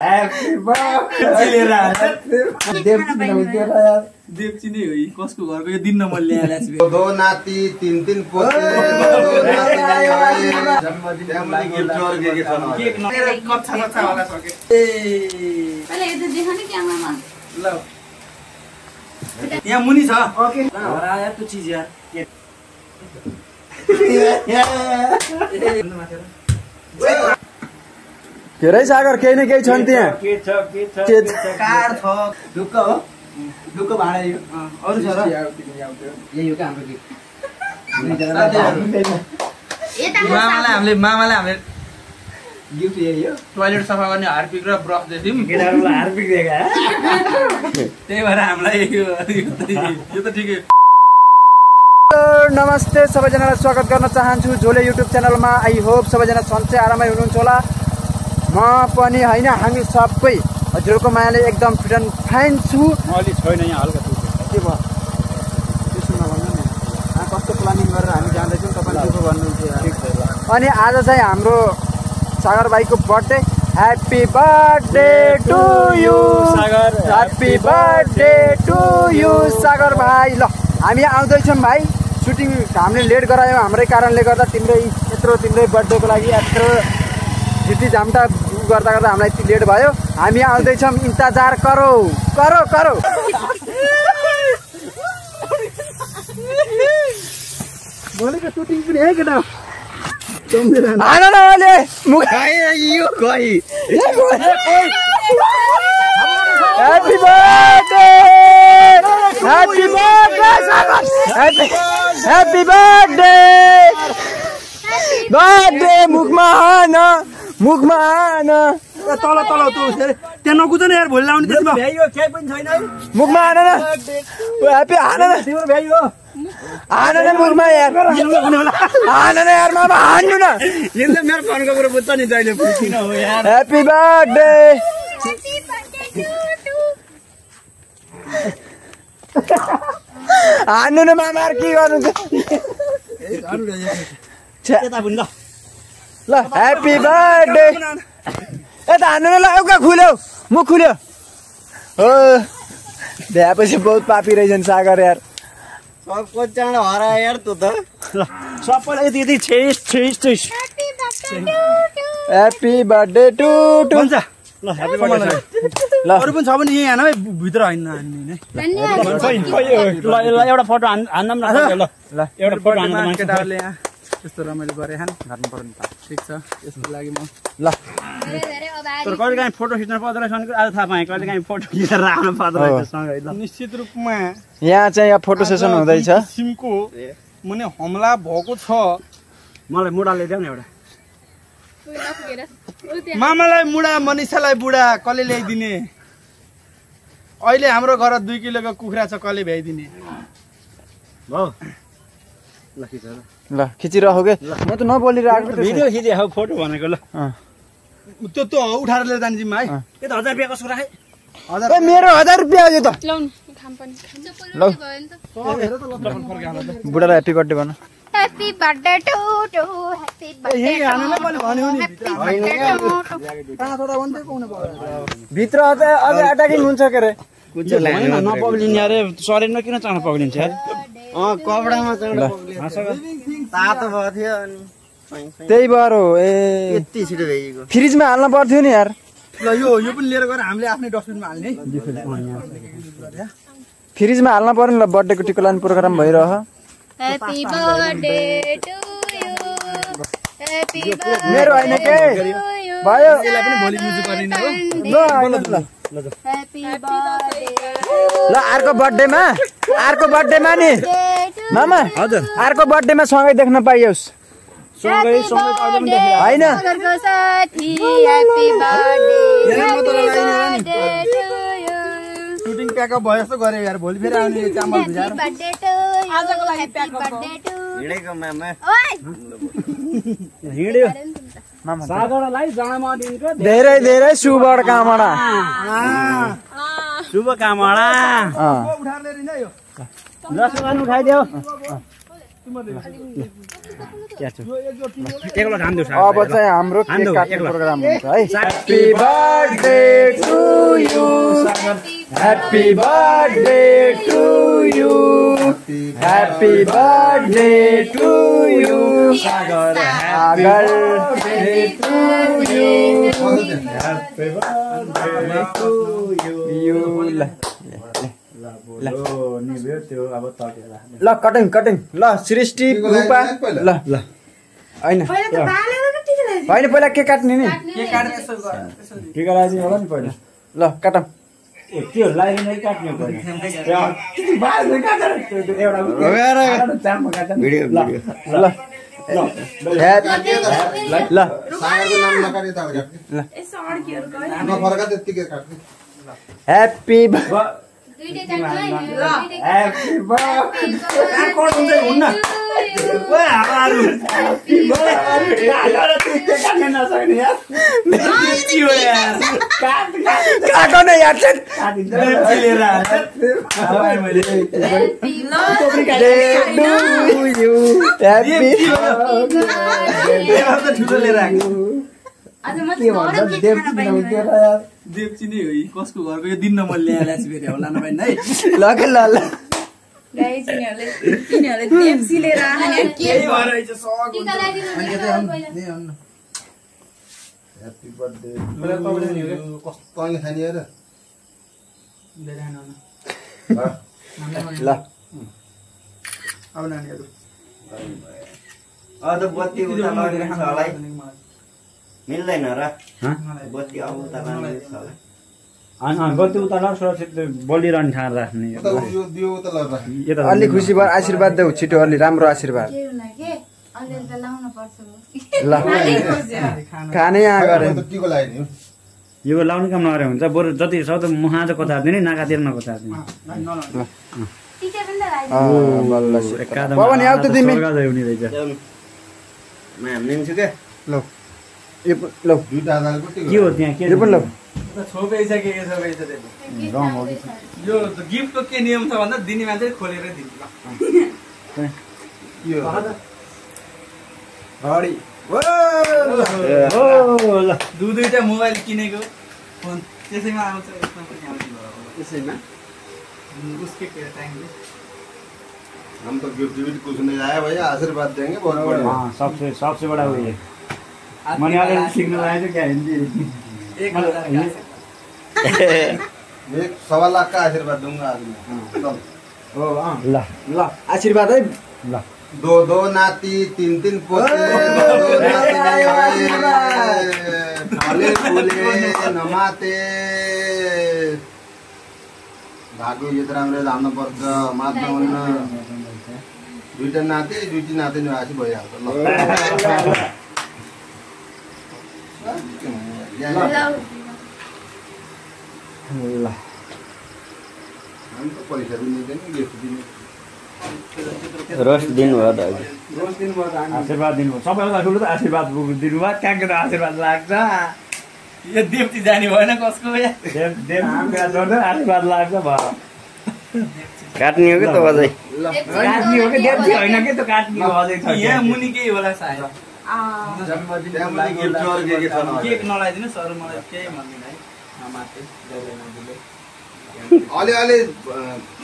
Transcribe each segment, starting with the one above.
Happy birthday देवची नै हो यी कसको घरको यो दिन न मैले ल्याएछ दो नाती तीन पोते दो नाती जन्मदिन गिफ्ट और के केक कच्चा वाला सके ए पहिले यो त देखाउने क्यामेरामा ल यहाँ मुनि छ ओके हराया त्यो चीज यार के रे सागर केही न केही छन् त्यहाँ के छ कार छ ढुक्क हो ढुक्क भाडा यो अरु छ र यही हो के हाम्रो गिफ्ट मामाले हामीले गिफ्ट यही हो टोयलेट सफा गर्ने हार्पिक र ब्रस दियौँ केटाहरुलाई हार्पिक दिएका त्यही भएर हामीलाई यो त ठिकै नमस्ते सबैजनालाई स्वागत गर्न चाहन्छु झोले युट्युब च्यानलमा। आई होप सबैजना सन्चै आरामै हुनुहुन्छ होला। म पनि हैन हामी सबै हजुरको मायाले एकदम फिट एन्ड फाइन छु। अलि छैन यहाँ हल्का के भयो त्यसो नभन्नु नि कस्तो प्लानिङ गरेर हामी जाँदैछौँ तपाईले दुःख गर्नुहुन्छ। अनि आज चाहिँ हाम्रो सागर भाइको birthday. Happy birthday to you Sagar, happy birthday to you Sagar भाइ। ल हामी आउँदैछौँ भाइ, सुटिङ हामीले लेट गरायौँ हाम्रै कारणले गर्दा। तिम्रै बर्थडेको लागि यत्रो झिटी झाम्टा गर्दा गर्दा हामीलाई यति लेट भयो। हामी आउँदैछौँ, इन्तजार करो करो करो। भोलिको सुटिङ पनि है केटा आन न अहिले मुख यो गई। Happy birthday happy birthday happy birthday birthday मुखमा आन तल तल त्यहाँ नकुद न यार भोलि लाउने त्यसमा भ्याइयो केही पनि छैन है मुखमा आन न ह्यापी आन न तिम्रो भ्याइयो आन न मुखमा यार आन न यार मामा हान्नु न यिनले मेरो फोनको कुरा बुझ्छ नि जहिले पुछिन हो यार। ह्यापी बर्थडे हान्नु न मामा के गर्नु ल ह्यापी बर्थडे यता हान्नु न ल एउटा खुल्यो मुख खुल्यो हो भ्याएपछि बहुत पापी रहेछन् सागर यार। सबको चाँड हरा यार तँ त ल सबैलाई यति छेस ह्यापी बर्थडे टु टु हुन्छ ल ह्यापी बर्थडे ल अरु पनि छ भने यही हान है भित्र हान्न धन्यवाद। ल एउटा फोटो हान्नम न ल ल एउटा फोटो हान्न केटाहरुले यहाँ त्यस्तो रमाइलो गरे हान गर्नु पर्यो नि त। ठीक छ यसको लागि म ल तर कहिलेकाहीँ फोटो खिच्न पर्दो रहेछ भने आज थाहा पाएँ कहिलेकाहीँ फोटो खिचेर आउनु पर्दो रहेछ सँगै। ल निश्चित रूपमा यहाँ चाहिँ यहाँ फोटो सेसन हुँदैछ। किसिमको मुने हमला भएको छ। मलाई मुडा ल्याइदेऊ न एउटा मामालाई मुडा मनिषालाई बुढा कसले ल्याइदिने। अहिले हाम्रो घर 2 किलोको कुखुरा छ कसले भ्याइदिने भयो। ल खिचिरह के म त नबोलिरहेको भिडियो खिचे हो फोटो भनेको। ल त्यो उठाएर लिएर जाने जिम्मा है। यो त 1000 रुपैयाँ कसको राखे 1000 ए मेरो 1000 रुपैयाँ यो त बुढालाई ह्यापी बर्थडे भन। Happy birthday to to happy birthday भित्र अझै अट्याकिङ हुन्छ के रे नपग्लिने अरे शरीरमा किन चाँडो पग्लिन्छ यार। कपडामा चाँड तातो भयो थियो अनि त्यही भएर हो। ए यति छिटो भइगयो फ्रिजमा हाल्न पर्थ्यो नि यार। ल यो पनि लिएर गएर हामीले आफ्नै डस्टबिनमा हाल्ने फ्रिजमा हाल्न पर्यो नि। ल बर्थडेको टिको लाने प्रोग्राम भइरह। Happy birthday to you happy birthday मेरो हैन के भयो यसलाई पनि भोलि युज गर्ने हो। ह्यापी बर्थडे ल अर्को बर्थडेमा नि मामा हजुर अर्को बर्थडेमा सँगै देख्न पाइयोस्। सँगै अहिले पनि देखेर हैन सागरको साथी happy birthday to you shooting pack up भयो जस्तो गरे यार। भोलि फेरि आउने चामल भिजाएर बर्थडे टु आजको लागि प्याकअप बर्थडे टु हिँडेको मामा ओइ हिँड्यो मामा सागरलाई जन्मदिनको धेरै धेरै शुभकामना। शुभकामना अँ उठाएर लिएर यो जसो गर्नु उठाइदेऊ एकलो खान दिउँछ अब चाहिँ हाम्रो केक काट्ने प्रोग्राम हुन्छ है happy birthday to you happy birthday to you happy birthday to you Sagar to you happy birthday to you ल कटिङ कटिङ ल सृष्टि रूपा ल ल हैन होइन पहिला के काट्ने नि टिका लगाइदिनु होला नि पहिला ल काटौँ त्यो लाइने काट्ने पर्यो ल ल ह्याप्पी काटो न यार देवची नै हो कसको घरको यो दिन मैले ल्याएर फेरि होला न भाइ है ल ल ल गाइस यिनीहरुले देवसी लिएर आने के भरै छ सग टिका लगाइदिनु ह्यापी बर्थडे कस्तो खानी हेर ल अब नानीहरु त बत्ती उता लडिन्छ होला मिल्दैन र बत्ती अब उता लडिन्छ होला बत्ती उता ल सुरक्षित बलिरहने ठाउँ राख्ने अलि खुसी भयो आशीर्वाद देऊ छिटो अलि राम्रो आशीर्वाद ल खाने यहाँ गरे यो लाउने काम नगरे हुन्छ बरु जति सक्दो मुहा चाहिँ कचार्दिने नि नाकातिर नकचार्दिने पवन याउ त तिमी हुने रहेछ म लिन्छु के ल ल के हो त्यहाँ के यो पनि ल छोपेछ के छोपेछ यो गिफ्टको के नियम छ भन्दा दिने मान्छे खोलेर दिन्छ घडी ल दुईटा मोबाइल किनेको फोन त्यसैमा आउँछ त्यसैमा उसके टाइमले हम तो गिफ्ट विफ्ट कुछ नहीं आया भैया आशीर्वाद देंगे बहुत बढ़िया हाँ सबसे बड़ा वही है मैंने आगे सिग्नल आया तो क्या हिंदी 1.25 लाख का आशीर्वाद दूंगा आज मैं ल ल आशीर्वाद है ल दो नाती तीन पोते दो नाती फले फूले नमाते भागो यत्र राम्रो जानु पर्छ मात्र हुन्न दुईटा नाति दुईटी नातिनी आसी भइहाल्छ ल हामी त पैसा दिने दिने गिफ्ट दिने रोस्ट दिनुभयो त आशीर्वाद दिनुभयो सबैभन्दा ठुलो त आशीर्वाद दिनुभयो कहाँको त आशीर्वाद लाग्छ यो देवती जाने भएन कसको आशीर्वाद लाग्छ भयो काट्ने हो कि त अझै काट्ने हो कि देवती होइन कि त काट्ने हो अझै यहाँ मुनि केही होला सायद केक नलाइदिनु सर मलाई केही भन्दिनँ है नमाते अलि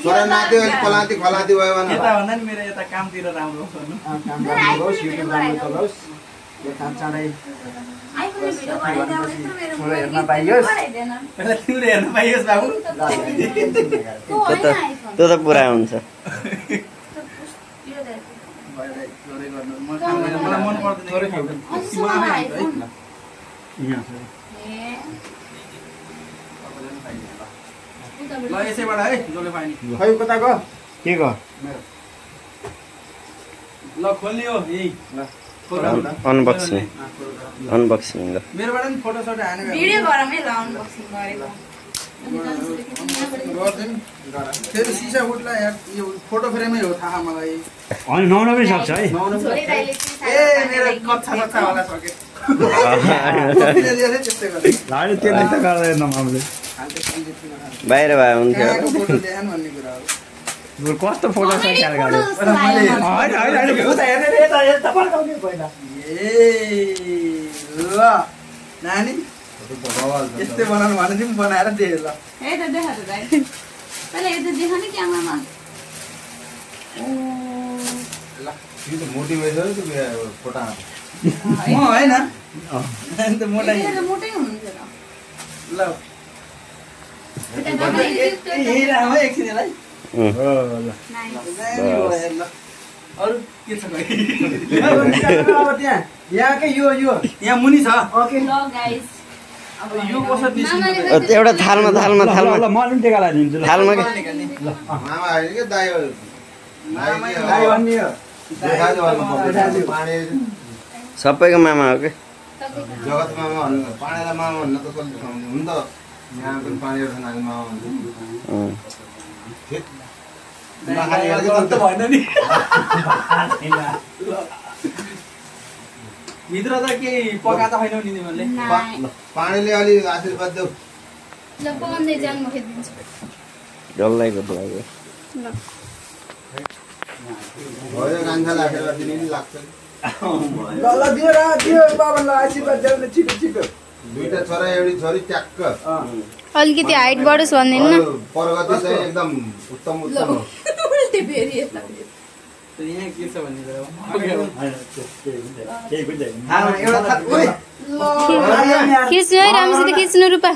छोरा नाति अलि पलाती खलाती भयो भने यता भन्दा नि मेरो यता कामतिर राम्रो गर्नु काम राम्रो होस् युट्युब राम्रो चलोस् यो काम चाँडै हेर्न पाइयोस् पहिला तिमीले हेर्न पाइयोस् बाबु त्यो त पुरा हुन्छ मलाई मन पर्दैन ल यसैबाट है जसले पानी खै कता गयो के गयो ल खोल्ने हो यही ल अनबक्सिङ ल मेरोबाट नि फोटो सोटो हाने भिडियो गरौँ है ल अनबक्सिङ गरेको फेरि सिसा उठ्ला यार यो फोटो फ्रेमै हो थाहा मलाई अनि नहुन पनि सक्छ है ए मेरो कच्चा होला सके त्यस्तै गर्छ लाडे त्यसले त गर्दैन मामले बाहिर भए हुन्थ्यो फोटो ल्याएन भन्ने कुरा हो कस्तो फोटो छ क्या गाडी ल नानी यस्तै बनाउनु भने चाहिँ बनाएर दे ल मोटिभेसन फोटा म होइन त मोटाइ ल एकछिन यसलाई अरू के छ त्यहाँ यहाँकै यो यहाँ मुनि छ यो कसो एउटा थालमा ल म पनि टेका लगाइदिन्छु ल थालमा मामा होइन कि दाइ हो दाइ भन्ने हो पानी सबैको मामा हो कि जगत मामा भन्नु पानीलाई मामा भन्नु त कसले सुनाउने हुन त यहाँ पनि पानीहरू छ नानी मामा भन्छु भएन नि भित्र त केही पकाएको छैनौ नि तिमीहरूले पानीले अलि आशीर्वाद देऊ डल्लाइको डल्लाइको भयो कान्छालाई आशीर्वाद दिने नि लाग्छ ल दियो बाबालाई आशीर्वाद देऊ न छिटो छिटो दुईटा छोरा एउटी छोरी ट्याक्क अलिकति हाइट बढोस् भन्दैन न प्रगति चाहिँ एकदम उत्तम उत्तम हो यहाँ के छ भन्ने खिच्नु है राम्रोसित खिच्नु रूपा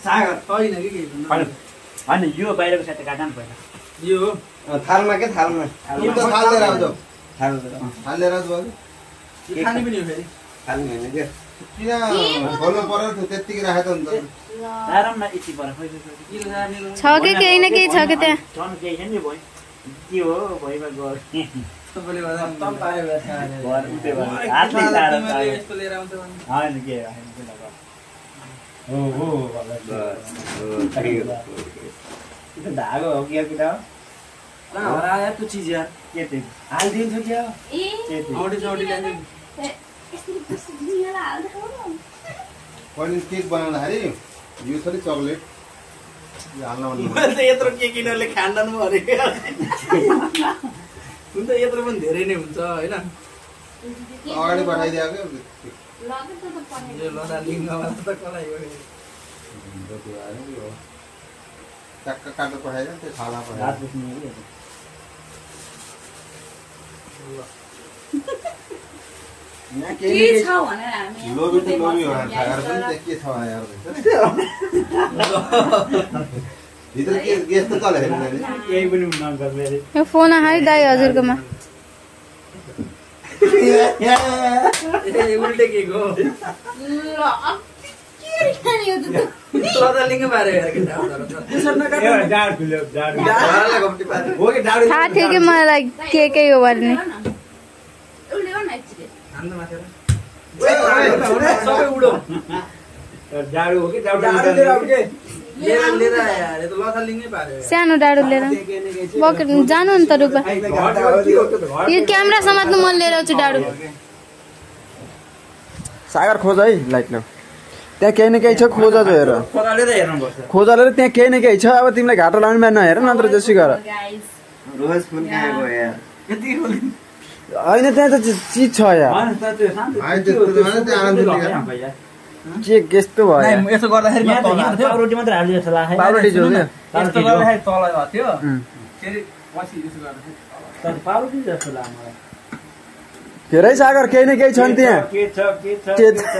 सागर छैन कि केही होइन यो बाहिरको साथी काटा नि पहिला यो थालमा के थालमा थाल लिएर आउँछ थाल लिएर आउँछ खाने पनि हो फेरि थाल्नु होइन क्या किन खोल्नु पर्यो त्यत्तिकै राखेको त हुन्छ आराममा यति पर छ कि केही न केही छ कि त्यहाँ छन् केही छैन नि भयो के हो भइमा गयो सबैले गर्दा तल पायो हातले यस्तो लिएर आउँछ भने होइन के धागो हो कि किन हराया त्यो चिज यार के त्यो हालिदिन्छु क्या औडी चौडी ल्याइदिनु पहिले केक बनाउँदाखेरि यो छ नि चक्लेट यो हाल्न भन्नु मैले त यत्रो केक किनेरले खान्दैन म अरे हुन त यत्रो पनि धेरै नै हुन्छ होइन अगाडि पठाइदियो क्या यो लडा लिङ्गमा त कसलाई हो ट्याक्क काटेर पठाइदियो त्यो छाला पठाइदियो लोभी त लोभी हो खाएर पनि त्यहाँ के छ यार भित्र के गेस त चलेको छैन केही पनि हुन नगर्ने यो फोन आयो दाइ हजुरकोमा उल्टे केक हो लडा लिङ्ग मारे यार के डाड खुल्यो डाड हो कि डाडु थाहा थियो कि मलाई के हो भन्ने सबै उडो डाडु हो कि डाडु लिएर आऊ के लिएर यार यो त लथा लिङ्गै पार्यो सानो डाडु लिएर बकेट जानु नि त रूपा यो क्यामेरा समात्नु मन लिएर आउँछु डाडु सागर खोज है लाइट ल्याऊ त्यहाँ केही न केही छ खोज जो हेर पकालेर हेर्नुपर्छ खोजले त्यहाँ केही न केही छ अब तिमीलाई घाटो लाउने बिहान नहेर नत्र जसै गर रोज फुल खाएको यार होइन त्यहाँ त चिज छ यार होइन त त्यो शान्ति आइ त्यस्तो त होइन त्यो आरामले के यस्तो भयो यसो गर्दाखेरि पाउरोटी मात्र हाल्यो जस्तो लाग्यो पाउरोटी जो क्या यस्तो गर्दाखेरि तल थियो फेरि पछि यसो गर्दाखेरि पाउरोटी जस्तो लाग्यो मलाई के रे सागर केही न केही छन् त्यहाँ के छ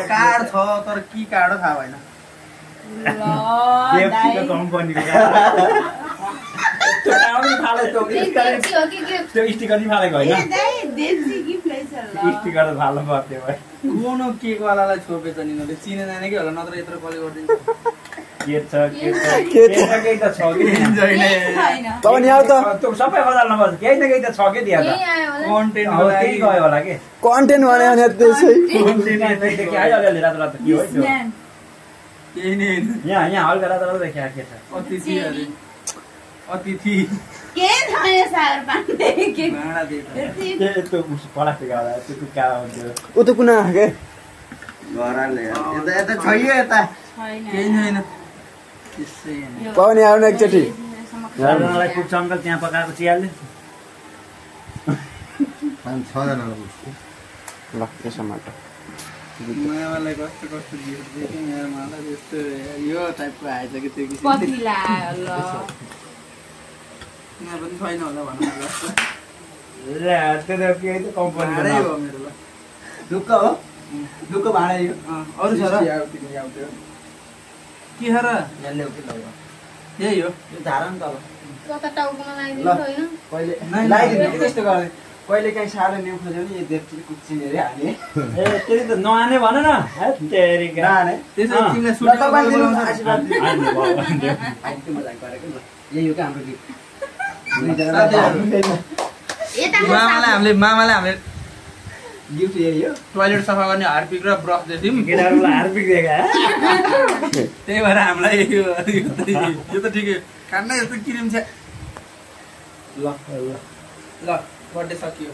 कार्ड छ तर के कार्ड हो थाहा भएन केएफसीको कम्पनीको त्यो आउनु थाले त्यो स्टिकर नि फालेको होइन स्टिकर त फाल्नु पर्थ्यो भाइ कोनो केकवालालाई छोपेछ नि उनीहरूले चिने जाने कि होला नत्र यत्रो कले गरिदिन्छ के छ केही त छ कि तब नि आऊ त त्यो सबै बदल्नु पर्छ केही न केही त छ के दिया त कन्टेन्ट हो त्यही गयो होला के कन्टेन्ट भने भने त्यसै के आयो अलि रातो रातो के हो त्यो केही नै होइन यहाँ हल्का रातो रातो देखिया के छ अतिथि अरे अतिथि भाँडा दिएको त्यो प्लास्टिक होला त्यो टुक्का हुन्थ्यो उ त कुना के घरले यता छैन यता केही छैन त्यसै होइन पाउने आउन एकचोटि चारजनालाई पुग्छ अङ्कल त्यहाँ पकाएको चियाले 5-6 जनालाई पुग्छ ल त्यसो मात्र मायालाई कस्तो कस्तो गिफ्ट दिएँ यार मलाई त्यस्तो यो टाइपको आएछ कि त्यो किसिम कति लायो ल यहाँ पनि छैन होला भन्नु त्यो के त कम्पनी भाडै हो मेरो ल ढुक्क हो ढुक्क भाडा यो अरू छ र के छ र यहाँ ल्याउ कि लौ यही हो यो धारा नि तल कता टाउकोमा लगाइदिनु होइन कहिले लगाइदिनु त्यस्तो गर्ने कहिले काहीँ साह्रो न्यु खोज्यो भने यो देख्छु कुच्चिने अरे हाने ए त्यही त नआने भन न है तेरिका नआने त्यसै तिमीलाई ल सुट तपाईले दिनु आशीर्वाद दिनु आइनु भयो आइतो मजाक गरेको ल यही हो के हाम्रो गीत मामालाई हामीले गिफ्ट यही हो टोयलेट सफा गर्ने हार्पिक र ब्रस दियौँ केटाहरूलाई हार्पिक दिएका त्यही भएर हामीलाई यो त ठिकै खान्न यस्तो क्रिम छ ल ल बर्थडे सकियो